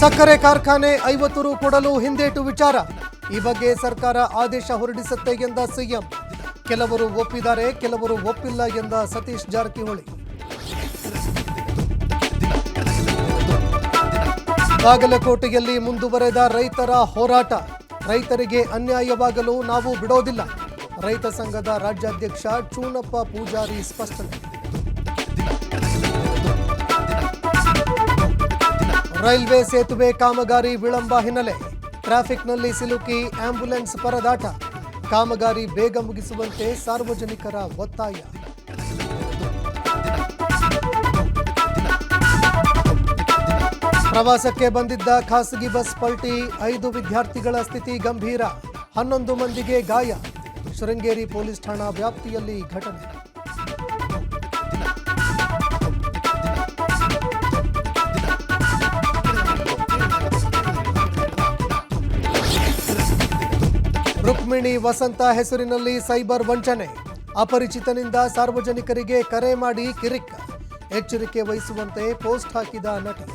ಸಕ್ಕರೆ ಕಾರ್ಖಾನೆ 50 ರು ಕೊಡಲು ಹಿಂದೇಟು ವಿಚಾರ. ಈ ಬಗ್ಗೆ ಸರ್ಕಾರ ಆದೇಶ ಹೊರಡಿಸುತ್ತೆ ಎಂದ ಸಿಎಂ. ಕೆಲವರು ಒಪ್ಪಿದ್ದಾರೆ, ಕೆಲವರು ಒಪ್ಪಿಲ್ಲ ಎಂದ ಸತೀಶ್ ಜಾರಕಿಹೊಳಿ. ಬಾಗಲಕೋಟೆಯಲ್ಲಿ ಮುಂದುವರೆದ ರೈತರ ಹೋರಾಟ. ರೈತರಿಗೆ ಅನ್ಯಾಯವಾಗಲು ನಾವು ಬಿಡೋದಿಲ್ಲ. ರೈತ ಸಂಘದ ರಾಜ್ಯಾಧ್ಯಕ್ಷ ಚೂನಪ್ಪ ಪೂಜಾರಿ ಸ್ಪಷ್ಟನೆ. ರೈಲ್ವೆ ಸೇತುವೆ ಕಾಮಗಾರಿ ವಿಳಂಬ ಹಿನ್ನೆಲೆ ಟ್ರಾಫಿಕ್ನಲ್ಲಿ ಸಿಲುಕಿ ಆಂಬ್ಯುಲೆನ್ಸ್ ಪರದಾಟ. ಕಾಮಗಾರಿ ಬೇಗ ಮುಗಿಸುವಂತೆ ಸಾರ್ವಜನಿಕರ ಒತ್ತಾಯ. ಪ್ರವಾಸಕ್ಕೆ ಬಂದಿದ್ದ ಖಾಸಗಿ ಬಸ್ ಪಲ್ಟಿ, 5 ವಿದ್ಯಾರ್ಥಿಗಳ ಸ್ಥಿತಿ ಗಂಭೀರ, 11 ಮಂದಿಗೆ ಗಾಯ. ಶೃಂಗೇರಿ ಪೊಲೀಸ್ ಠಾಣಾ ವ್ಯಾಪ್ತಿಯಲ್ಲಿ ಘಟನೆ. ರುಕ್ಮಿಣಿ ವಸಂತ ಹೆಸರಿನಲ್ಲಿ ಸೈಬರ್ ವಂಚನೆ. ಅಪರಿಚಿತನಿಂದ ಸಾರ್ವಜನಿಕರಿಗೆ ಕರೆ ಮಾಡಿ ಕಿರಿಕ್. ಎಚ್ಚರಿಕೆ ವಹಿಸುವಂತೆ ಪೋಸ್ಟ್ ಹಾಕಿದ ನಟಿ.